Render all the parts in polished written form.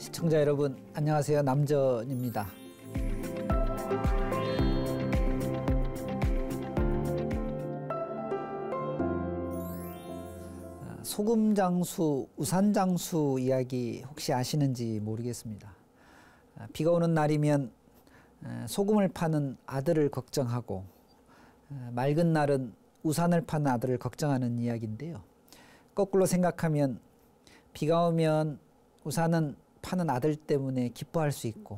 시청자 여러분, 안녕하세요. 남전입니다. 소금장수, 우산장수 이야기 혹시 아시는지 모르겠습니다. 비가 오는 날이면 소금을 파는 아들을 걱정하고 맑은 날은 우산을 파는 아들을 걱정하는 이야기인데요. 거꾸로 생각하면 비가 오면 우산은 파는 아들 때문에 기뻐할 수 있고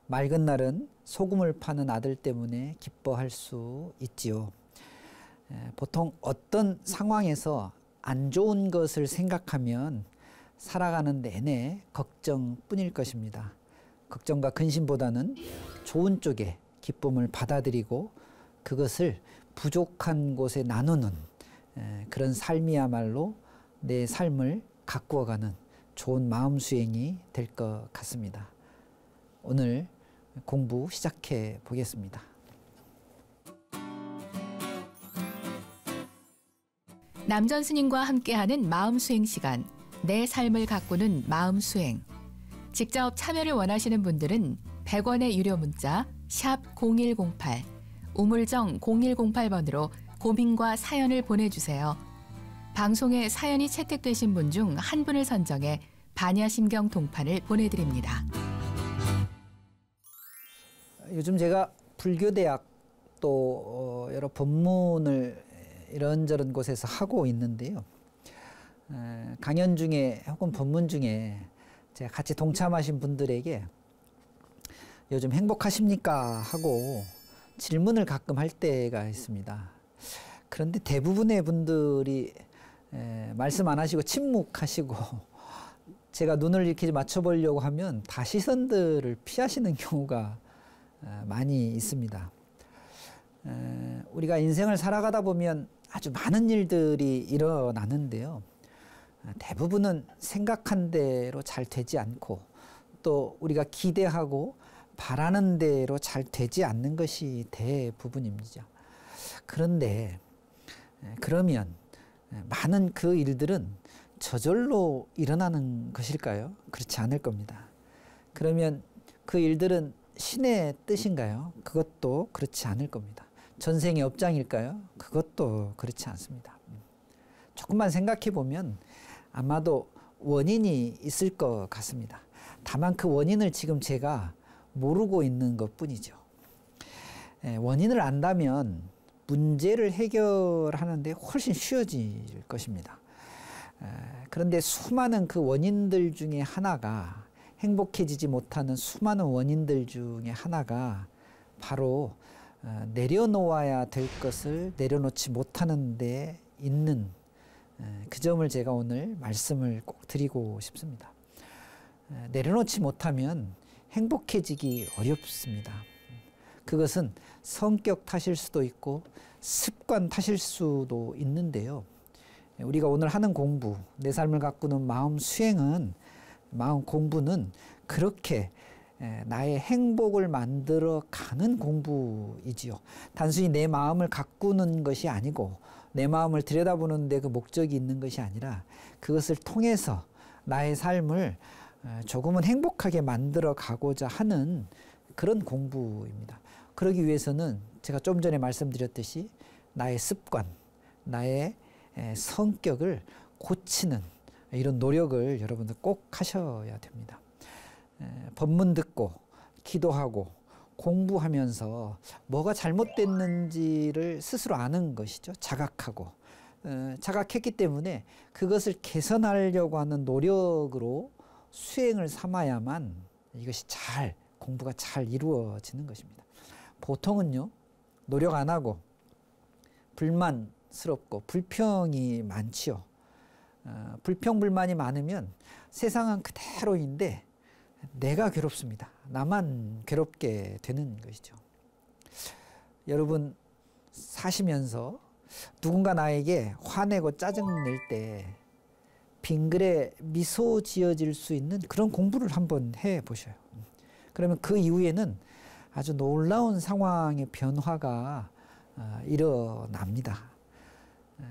맑은 날은 소금을 파는 아들 때문에 기뻐할 수 있지요. 보통 어떤 상황에서 안 좋은 것을 생각하면 살아가는 내내 걱정뿐일 것입니다. 걱정과 근심보다는 좋은 쪽에 기쁨을 받아들이고 그것을 부족한 곳에 나누는 그런 삶이야말로 내 삶을 가꾸어가는 좋은 마음 수행이 될 것 같습니다. 오늘 공부 시작해 보겠습니다. 남전 스님과 함께하는 마음 수행 시간, 내 삶을 가꾸는 마음 수행. 직접 참여를 원하시는 분들은 100원의 유료 문자 샵 0108, 우물정 0108번으로 고민과 사연을 보내주세요. 방송에 사연이 채택되신 분 중 한 분을 선정해 반야심경 동판을 보내드립니다. 요즘 제가 불교대학 또 여러 법문을 이런저런 곳에서 하고 있는데요. 강연 중에 혹은 법문 중에 제가 같이 동참하신 분들에게 요즘 행복하십니까? 하고 질문을 가끔 할 때가 있습니다. 그런데 대부분의 분들이 말씀 안 하시고 침묵하시고 제가 눈을 이렇게 맞춰보려고 하면 다 시선들을 피하시는 경우가 많이 있습니다. 우리가 인생을 살아가다 보면 아주 많은 일들이 일어나는데요. 대부분은 생각한 대로 잘 되지 않고 또 우리가 기대하고 바라는 대로 잘 되지 않는 것이 대부분입니다. 그런데 그러면 많은 그 일들은 저절로 일어나는 것일까요? 그렇지 않을 겁니다. 그러면 그 일들은 신의 뜻인가요? 그것도 그렇지 않을 겁니다. 전생의 업장일까요? 그것도 그렇지 않습니다. 조금만 생각해 보면 아마도 원인이 있을 것 같습니다. 다만 그 원인을 지금 제가 모르고 있는 것뿐이죠. 원인을 안다면 문제를 해결하는데 훨씬 쉬워질 것입니다. 그런데 수많은 그 원인들 중에 하나가 행복해지지 못하는 수많은 원인들 중에 하나가 바로 내려놓아야 될 것을 내려놓지 못하는 데 있는 그 점을 제가 오늘 말씀을 꼭 드리고 싶습니다. 내려놓지 못하면 행복해지기 어렵습니다. 그것은 성격 탓일 수도 있고 습관 탓일 수도 있는데요. 우리가 오늘 하는 공부, 내 삶을 가꾸는 마음 수행은, 마음 공부는 그렇게 나의 행복을 만들어 가는 공부이지요. 단순히 내 마음을 가꾸는 것이 아니고 내 마음을 들여다보는 데 그 목적이 있는 것이 아니라 그것을 통해서 나의 삶을 조금은 행복하게 만들어 가고자 하는 그런 공부입니다. 그러기 위해서는 제가 좀 전에 말씀드렸듯이 나의 습관, 나의 성격을 고치는 이런 노력을 여러분들 꼭 하셔야 됩니다. 법문 듣고 기도하고 공부하면서 뭐가 잘못됐는지를 스스로 아는 것이죠. 자각하고 자각했기 때문에 그것을 개선하려고 하는 노력으로 수행을 삼아야만 이것이 공부가 잘 이루어지는 것입니다. 보통은요, 노력 안 하고 불만스럽고 불평이 많지요. 불평 불만이 많으면 세상은 그대로인데 내가 괴롭습니다. 나만 괴롭게 되는 것이죠. 여러분 사시면서 누군가 나에게 화내고 짜증낼 때 빙그레 미소 지어질 수 있는 그런 공부를 한번 해보셔요. 그러면 그 이후에는 아주 놀라운 상황의 변화가 일어납니다.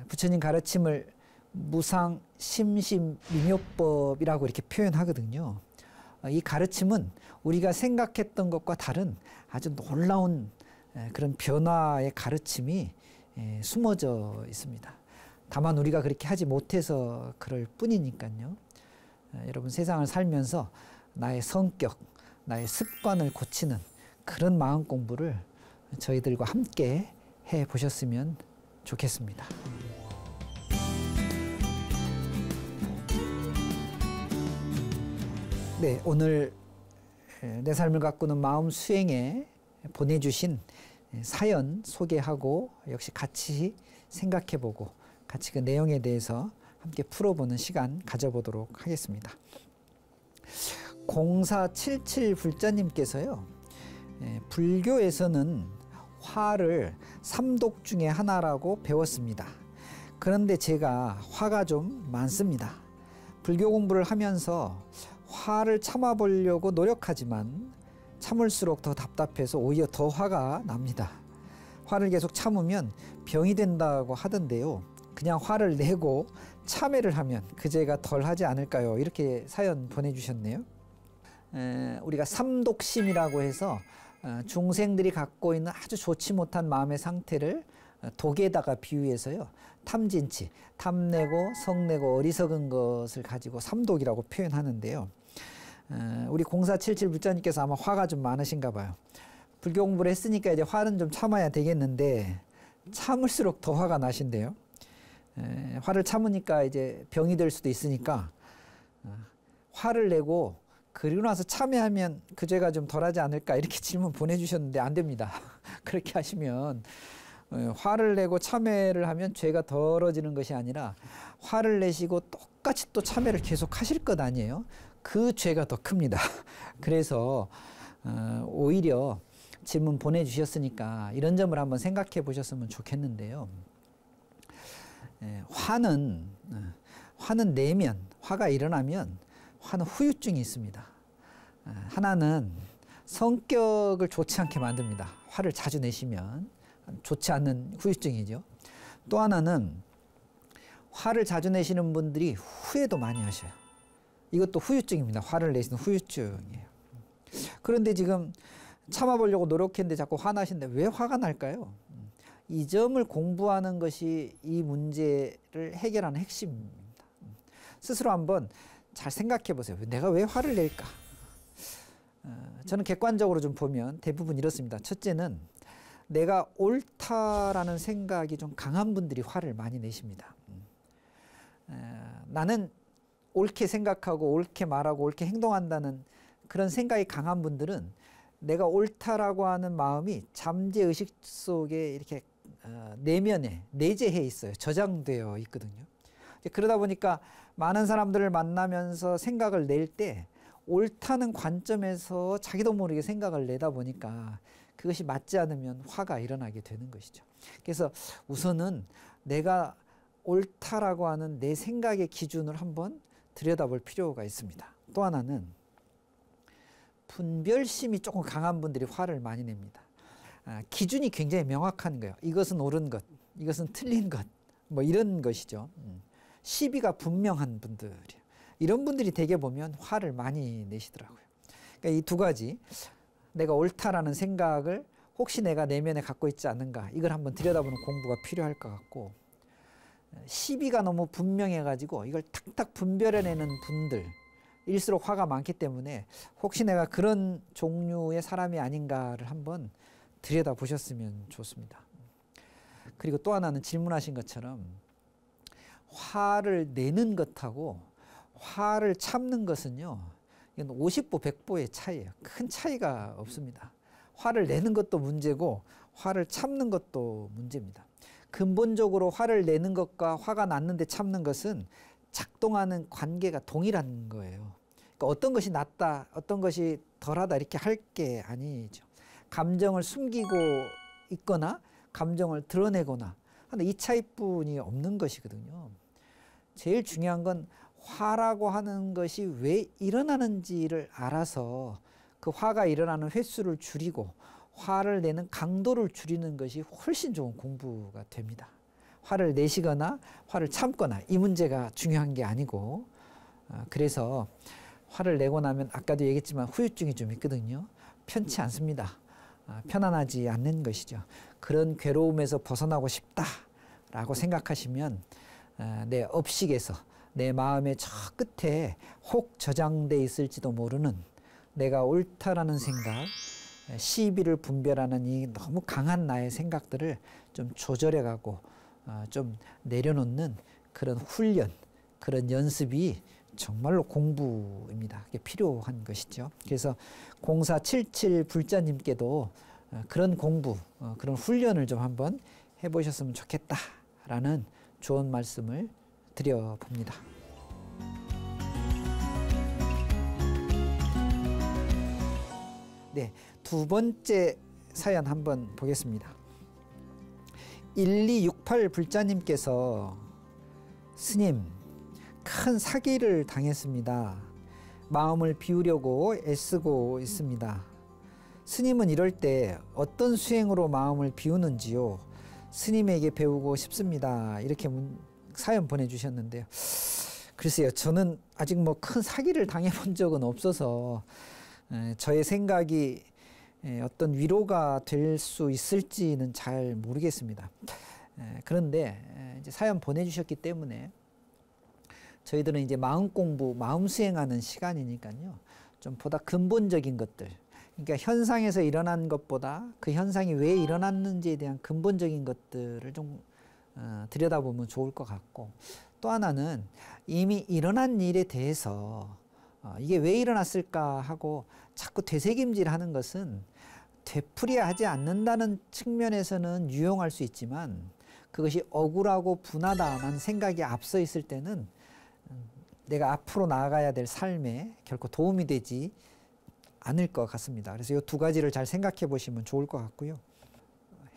부처님 가르침을 무상 심심 미묘법이라고 이렇게 표현하거든요. 이 가르침은 우리가 생각했던 것과 다른 아주 놀라운 그런 변화의 가르침이 숨어져 있습니다. 다만 우리가 그렇게 하지 못해서 그럴 뿐이니까요. 여러분, 세상을 살면서 나의 성격, 나의 습관을 고치는 그런 마음 공부를 저희들과 함께 해 보셨으면 좋겠습니다. 네, 오늘 내 삶을 가꾸는 마음 수행에 보내주신 사연 소개하고 역시 같이 생각해보고 같이 그 내용에 대해서 함께 풀어보는 시간 가져보도록 하겠습니다. 0477 불자님께서요, 불교에서는 화를 삼독 중에 하나라고 배웠습니다. 그런데 제가 화가 좀 많습니다. 불교 공부를 하면서 화를 참아보려고 노력하지만 참을수록 더 답답해서 오히려 더 화가 납니다. 화를 계속 참으면 병이 된다고 하던데요. 그냥 화를 내고 참회를 하면 그 죄가 덜 하지 않을까요? 이렇게 사연 보내주셨네요. 우리가 삼독심이라고 해서 중생들이 갖고 있는 아주 좋지 못한 마음의 상태를 독에다가 비유해서요, 탐진치, 탐내고 성내고 어리석은 것을 가지고 삼독이라고 표현하는데요. 우리 0477 불자님께서 아마 화가 좀 많으신가 봐요. 불교 공부를 했으니까 이제 화는 좀 참아야 되겠는데 참을수록 더 화가 나신대요. 화를 참으니까 이제 병이 될 수도 있으니까 화를 내고 그리고 나서 참회하면 그 죄가 좀 덜하지 않을까, 이렇게 질문 보내주셨는데 안 됩니다. 그렇게 하시면 화를 내고 참회를 하면 죄가 덜어지는 것이 아니라 화를 내시고 똑같이 또 참회를 계속 하실 것 아니에요. 그 죄가 더 큽니다. 그래서 오히려 질문 보내주셨으니까 이런 점을 한번 생각해 보셨으면 좋겠는데요. 화는 내면, 화가 일어나면 화는 후유증이 있습니다. 하나는 성격을 좋지 않게 만듭니다. 화를 자주 내시면 좋지 않는 후유증이죠. 또 하나는 화를 자주 내시는 분들이 후회도 많이 하셔요. 이것도 후유증입니다. 화를 내시는 후유증이에요. 그런데 지금 참아보려고 노력했는데 자꾸 화나신데 왜 화가 날까요? 이 점을 공부하는 것이 이 문제를 해결하는 핵심입니다. 스스로 한번 잘 생각해 보세요. 내가 왜 화를 낼까? 저는 객관적으로 좀 보면 대부분 이렇습니다. 첫째는 내가 옳다라는 생각이 좀 강한 분들이 화를 많이 내십니다. 나는 옳게 생각하고 옳게 말하고 옳게 행동한다는 그런 생각이 강한 분들은 내가 옳다라고 하는 마음이 잠재의식 속에 이렇게 내면에 내재해 있어요. 저장되어 있거든요. 그러다 보니까 많은 사람들을 만나면서 생각을 낼 때 옳다는 관점에서 자기도 모르게 생각을 내다 보니까 그것이 맞지 않으면 화가 일어나게 되는 것이죠. 그래서 우선은 내가 옳다라고 하는 내 생각의 기준을 한번 들여다볼 필요가 있습니다. 또 하나는 분별심이 조금 강한 분들이 화를 많이 냅니다. 기준이 굉장히 명확한 거예요. 이것은 옳은 것, 이것은 틀린 것, 뭐 이런 것이죠. 시비가 분명한 분들이에요. 이런 분들이 대개 보면 화를 많이 내시더라고요. 그러니까 이 두 가지, 내가 옳다라는 생각을 혹시 내가 내면에 갖고 있지 않는가, 이걸 한번 들여다보는 공부가 필요할 것 같고, 시비가 너무 분명해가지고 이걸 탁탁 분별해내는 분들일수록 화가 많기 때문에 혹시 내가 그런 종류의 사람이 아닌가를 한번 들여다보셨으면 좋습니다. 그리고 또 하나는 질문하신 것처럼 화를 내는 것하고 화를 참는 것은요, 이건 50보 100보의 차이예요. 큰 차이가 없습니다. 화를 내는 것도 문제고 화를 참는 것도 문제입니다. 근본적으로 화를 내는 것과 화가 났는데 참는 것은 작동하는 관계가 동일한 거예요. 그러니까 어떤 것이 낫다, 어떤 것이 덜하다 이렇게 할 게 아니죠. 감정을 숨기고 있거나 감정을 드러내거나 하는 이 차이뿐이 없는 것이거든요. 제일 중요한 건 화라고 하는 것이 왜 일어나는지를 알아서 그 화가 일어나는 횟수를 줄이고 화를 내는 강도를 줄이는 것이 훨씬 좋은 공부가 됩니다. 화를 내시거나 화를 참거나 이 문제가 중요한 게 아니고, 그래서 화를 내고 나면 아까도 얘기했지만 후유증이 좀 있거든요. 편치 않습니다. 편안하지 않는 것이죠. 그런 괴로움에서 벗어나고 싶다라고 생각하시면 내 업식에서 내 마음의 저 끝에 혹 저장돼 있을지도 모르는 내가 옳다라는 생각, 시비를 분별하는 이 너무 강한 나의 생각들을 좀 조절해가고 좀 내려놓는 그런 훈련, 그런 연습이 정말로 공부입니다. 그게 필요한 것이죠. 그래서 0477 불자님께도 그런 공부, 그런 훈련을 좀 한번 해보셨으면 좋겠다라는 좋은 말씀을 드려봅니다. 네, 두 번째 사연 한번 보겠습니다. 1268 불자님께서 스님, 큰 사기를 당했습니다. 마음을 비우려고 애쓰고 있습니다. 스님은 이럴 때 어떤 수행으로 마음을 비우는지요? 스님에게 배우고 싶습니다. 이렇게 사연 보내주셨는데요. 글쎄요, 저는 아직 뭐 큰 사기를 당해본 적은 없어서 저의 생각이 어떤 위로가 될 수 있을지는 잘 모르겠습니다. 그런데 이제 사연 보내주셨기 때문에 저희들은 이제 마음 공부, 마음 수행하는 시간이니까요. 좀 보다 근본적인 것들, 그러니까 현상에서 일어난 것보다 그 현상이 왜 일어났는지에 대한 근본적인 것들을 좀 들여다보면 좋을 것 같고, 또 하나는 이미 일어난 일에 대해서 이게 왜 일어났을까 하고 자꾸 되새김질하는 것은 되풀이하지 않는다는 측면에서는 유용할 수 있지만, 그것이 억울하고 분하다는 생각이 앞서 있을 때는 내가 앞으로 나아가야 될 삶에 결코 도움이 되지 않을 것 같습니다. 그래서 이 두 가지를 잘 생각해 보시면 좋을 것 같고요.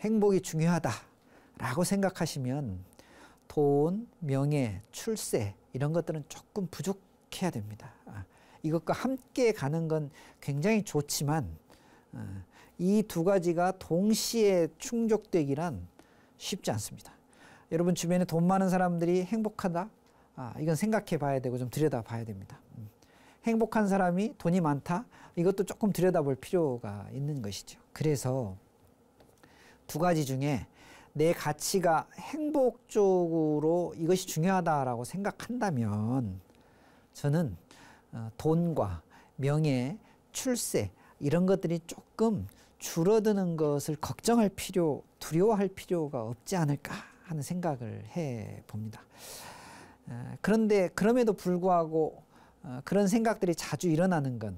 행복이 중요하다라고 생각하시면 돈, 명예, 출세 이런 것들은 조금 부족해야 됩니다. 이것과 함께 가는 건 굉장히 좋지만 이 두 가지가 동시에 충족되기란 쉽지 않습니다. 여러분 주변에 돈 많은 사람들이 행복하다? 이건 생각해 봐야 되고 좀 들여다 봐야 됩니다. 행복한 사람이 돈이 많다? 이것도 조금 들여다볼 필요가 있는 것이죠. 그래서 두 가지 중에 내 가치가 행복 쪽으로 이것이 중요하다라고 생각한다면 저는 돈과 명예, 출세 이런 것들이 조금 줄어드는 것을 걱정할 필요, 두려워할 필요가 없지 않을까 하는 생각을 해 봅니다. 그런데 그럼에도 불구하고 그런 생각들이 자주 일어나는 건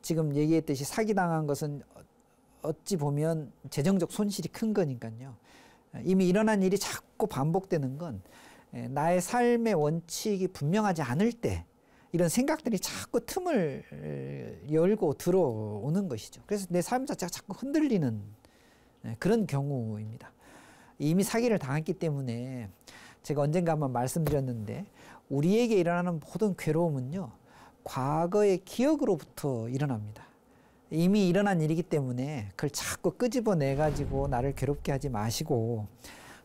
지금 얘기했듯이 사기당한 것은 어찌 보면 재정적 손실이 큰 거니까요. 이미 일어난 일이 자꾸 반복되는 건 나의 삶의 원칙이 분명하지 않을 때 이런 생각들이 자꾸 틈을 열고 들어오는 것이죠. 그래서 내 삶 자체가 자꾸 흔들리는 그런 경우입니다. 이미 사기를 당했기 때문에 제가 언젠가 한번 말씀드렸는데 우리에게 일어나는 모든 괴로움은요, 과거의 기억으로부터 일어납니다. 이미 일어난 일이기 때문에 그걸 자꾸 끄집어내 가지고 나를 괴롭게 하지 마시고,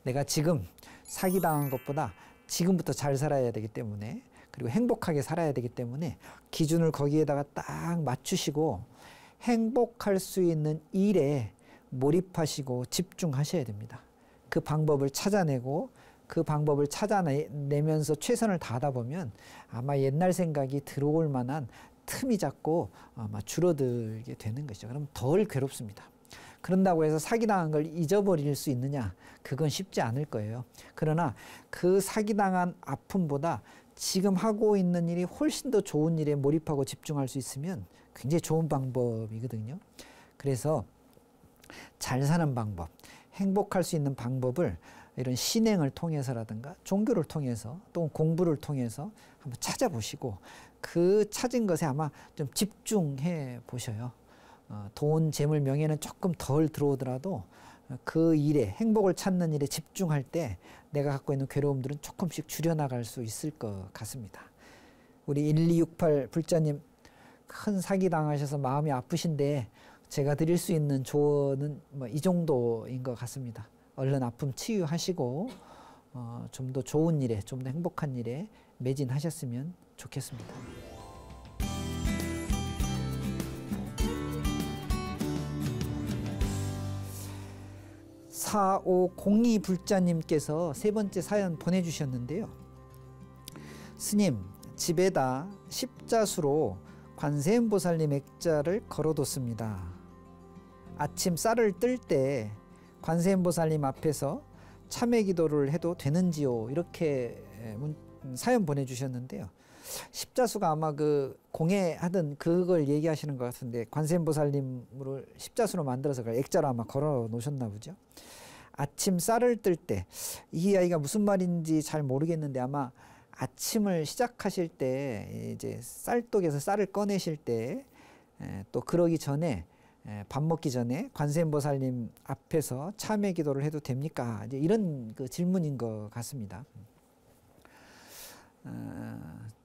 내가 지금 사기당한 것보다 지금부터 잘 살아야 되기 때문에, 그리고 행복하게 살아야 되기 때문에 기준을 거기에다가 딱 맞추시고 행복할 수 있는 일에 몰입하시고 집중하셔야 됩니다. 그 방법을 찾아내고 그 방법을 찾아내면서 최선을 다하다 보면 아마 옛날 생각이 들어올 만한 틈이 자꾸 아마 줄어들게 되는 것이죠. 그럼 덜 괴롭습니다. 그런다고 해서 사기당한 걸 잊어버릴 수 있느냐? 그건 쉽지 않을 거예요. 그러나 그 사기당한 아픔보다 지금 하고 있는 일이 훨씬 더 좋은 일에 몰입하고 집중할 수 있으면 굉장히 좋은 방법이거든요. 그래서 잘 사는 방법, 행복할 수 있는 방법을 이런 신행을 통해서라든가 종교를 통해서 또 공부를 통해서 한번 찾아보시고 그 찾은 것에 아마 좀 집중해 보셔요. 돈, 재물, 명예는 조금 덜 들어오더라도 그 일에, 행복을 찾는 일에 집중할 때 내가 갖고 있는 괴로움들은 조금씩 줄여나갈 수 있을 것 같습니다. 우리 1268 불자님, 큰 사기 당하셔서 마음이 아프신데 제가 드릴 수 있는 조언은 뭐 이 정도인 것 같습니다. 얼른 아픔 치유하시고 좀 더 좋은 일에, 좀 더 행복한 일에 매진하셨으면 좋겠습니다. 4502 불자님께서 세 번째 사연 보내주셨는데요. 스님, 집에다 십자수로 관세음보살님 액자를 걸어뒀습니다. 아침 쌀을 뜰 때 관세음보살님 앞에서 참회 기도를 해도 되는지요? 이렇게 사연 보내주셨는데요. 십자수가 아마 그 공예하던 그걸 얘기하시는 것 같은데, 관세음보살님을 십자수로 만들어서 그 액자로 아마 걸어 놓으셨나 보죠. 아침 쌀을 뜰 때, 이 아이가 무슨 말인지 잘 모르겠는데 아마 아침을 시작하실 때, 이제 쌀독에서 쌀을 꺼내실 때, 또 그러기 전에, 밥 먹기 전에 관세음보살님 앞에서 참회 기도를 해도 됩니까? 이제 이런 그 질문인 것 같습니다.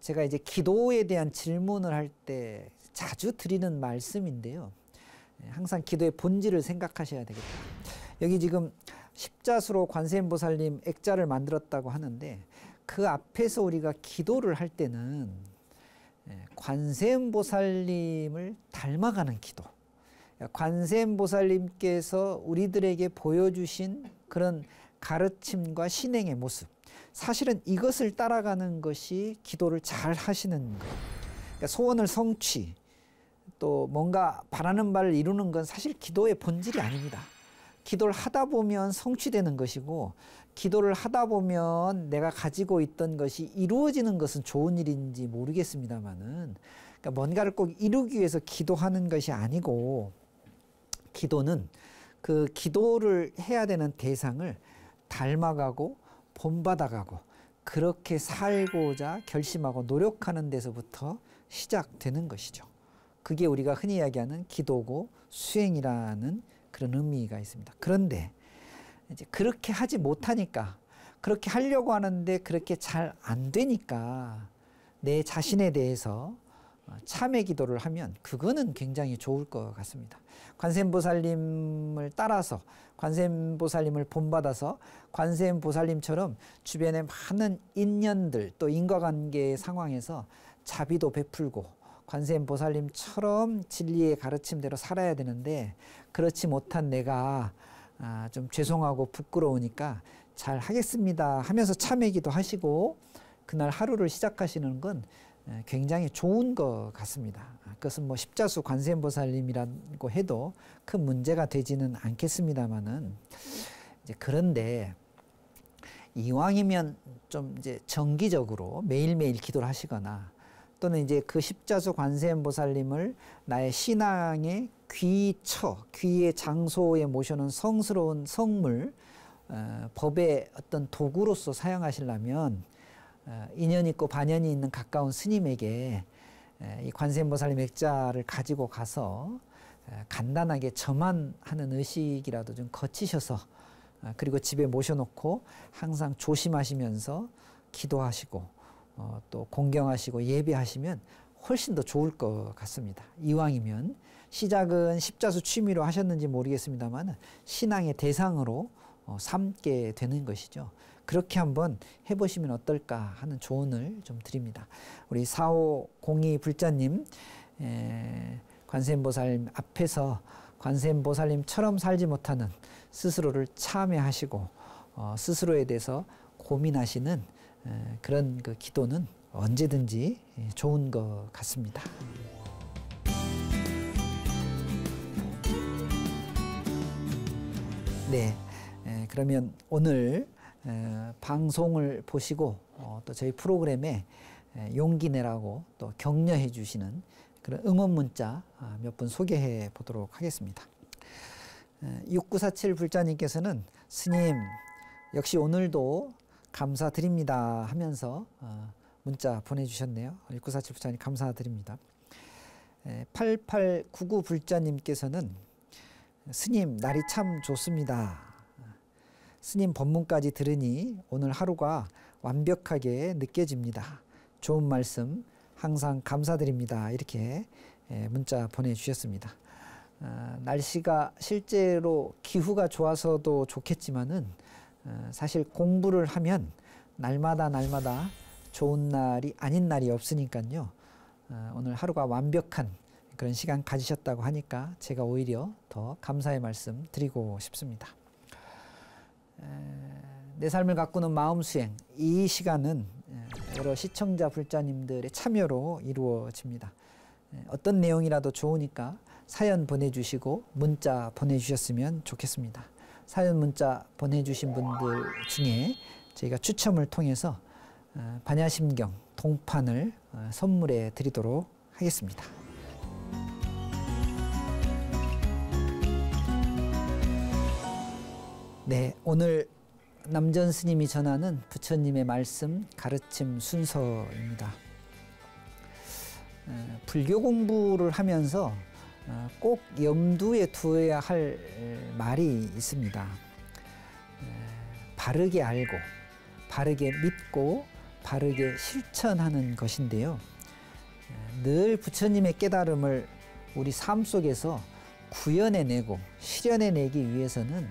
제가 이제 기도에 대한 질문을 할 때 자주 드리는 말씀인데요. 항상 기도의 본질을 생각하셔야 되겠다. 여기 지금 십자수로 관세음보살님 액자를 만들었다고 하는데, 그 앞에서 우리가 기도를 할 때는 관세음보살님을 닮아가는 기도, 관세음보살님께서 우리들에게 보여주신 그런 가르침과 신행의 모습, 사실은 이것을 따라가는 것이 기도를 잘 하시는 거예요. 그러니까 소원을 성취, 또 뭔가 바라는 바를 이루는 건 사실 기도의 본질이 아닙니다. 기도를 하다 보면 성취되는 것이고, 기도를 하다 보면 내가 가지고 있던 것이 이루어지는 것은 좋은 일인지 모르겠습니다만은, 그러니까 뭔가를 꼭 이루기 위해서 기도하는 것이 아니고, 기도는 그 기도를 해야 되는 대상을 닮아가고 본받아가고 그렇게 살고자 결심하고 노력하는 데서부터 시작되는 것이죠. 그게 우리가 흔히 이야기하는 기도고 수행이라는 그런 의미가 있습니다. 그런데 이제 그렇게 하지 못하니까, 그렇게 하려고 하는데 그렇게 잘 안 되니까 내 자신에 대해서 참회 기도를 하면 그거는 굉장히 좋을 것 같습니다. 관세음보살님을 따라서, 관세음보살님을 본받아서 관세음보살님처럼 주변에 많은 인연들, 또 인과관계의 상황에서 자비도 베풀고 관세음보살님처럼 진리의 가르침대로 살아야 되는데, 그렇지 못한 내가 좀 죄송하고 부끄러우니까 잘 하겠습니다 하면서 참회기도 하시고 그날 하루를 시작하시는 건 굉장히 좋은 것 같습니다. 그것은 뭐 십자수 관세음보살님이라고 해도 큰 문제가 되지는 않겠습니다만은, 이제 그런데 이왕이면 좀 이제 정기적으로 매일매일 기도를 하시거나, 또는 이제 그 십자수 관세음보살님을 나의 신앙의 귀처, 귀의 장소에 모셔놓은 성스러운 성물, 법의 어떤 도구로서 사용하시려면 인연 있고 반연이 있는 가까운 스님에게 이 관세음보살님 액자를 가지고 가서 간단하게 저만하는 의식이라도 좀 거치셔서, 그리고 집에 모셔놓고 항상 조심하시면서 기도하시고 또 공경하시고 예배하시면 훨씬 더 좋을 것 같습니다. 이왕이면 시작은 십자수 취미로 하셨는지 모르겠습니다만 신앙의 대상으로 삼게 되는 것이죠. 그렇게 한번 해보시면 어떨까 하는 조언을 좀 드립니다. 우리 4502 불자님, 관세음보살님 앞에서 관세음보살님처럼 살지 못하는 스스로를 참회하시고 스스로에 대해서 고민하시는 그런 그 기도는 언제든지 좋은 것 같습니다. 네, 그러면 오늘 방송을 보시고 또 저희 프로그램에 용기 내라고 또 격려해 주시는 그런 응원 문자 몇 분 소개해 보도록 하겠습니다. 6947 불자님께서는 스님 역시 오늘도 감사드립니다 하면서 문자 보내주셨네요. 6947 불자님 감사드립니다. 8899 불자님께서는 스님 날이 참 좋습니다. 스님 법문까지 들으니 오늘 하루가 완벽하게 느껴집니다. 좋은 말씀 항상 감사드립니다. 이렇게 문자 보내주셨습니다. 날씨가 실제로 기후가 좋아서도 좋겠지만은 사실 공부를 하면 날마다 좋은 날이 아닌 날이 없으니까요. 오늘 하루가 완벽한 그런 시간 가지셨다고 하니까 제가 오히려 더 감사의 말씀 드리고 싶습니다. 내 삶을 가꾸는 마음 수행, 이 시간은 여러 시청자 불자님들의 참여로 이루어집니다. 어떤 내용이라도 좋으니까 사연 보내주시고 문자 보내주셨으면 좋겠습니다. 사연 문자 보내주신 분들 중에 저희가 추첨을 통해서 반야심경 동판을 선물해 드리도록 하겠습니다. 네, 오늘 남전 스님이 전하는 부처님의 말씀 가르침 순서입니다. 불교 공부를 하면서 꼭 염두에 두어야 할 말이 있습니다. 바르게 알고, 바르게 믿고, 바르게 실천하는 것인데요. 늘 부처님의 깨달음을 우리 삶 속에서 구현해내고 실현해내기 위해서는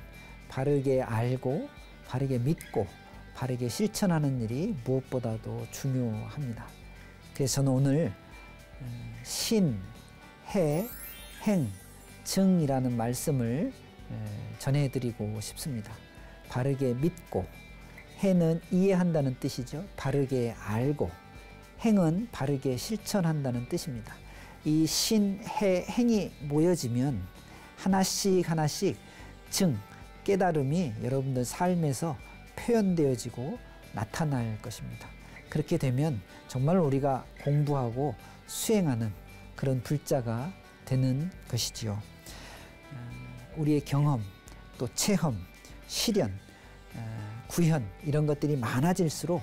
바르게 알고, 바르게 믿고, 바르게 실천하는 일이 무엇보다도 중요합니다. 그래서 저는 오늘 신, 해, 행, 증이라는 말씀을 전해드리고 싶습니다. 바르게 믿고, 해는 이해한다는 뜻이죠. 바르게 알고, 행은 바르게 실천한다는 뜻입니다. 이 신, 해, 행이 모여지면 하나씩 하나씩 증, 깨달음이 여러분들 삶에서 표현되어지고 나타날 것입니다. 그렇게 되면 정말 우리가 공부하고 수행하는 그런 불자가 되는 것이지요. 우리의 경험, 또 체험, 실현, 구현 이런 것들이 많아질수록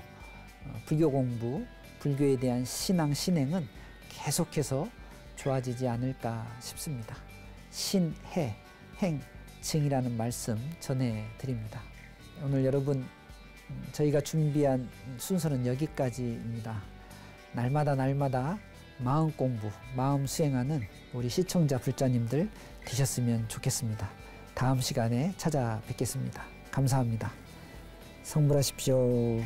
불교 공부, 불교에 대한 신앙, 신행은 계속해서 좋아지지 않을까 싶습니다. 신, 해, 행, 증이라는 말씀 전해드립니다. 오늘 여러분 저희가 준비한 순서는 여기까지입니다. 날마다 마음 공부, 마음 수행하는 우리 시청자 불자님들 되셨으면 좋겠습니다. 다음 시간에 찾아뵙겠습니다. 감사합니다. 성불하십시오.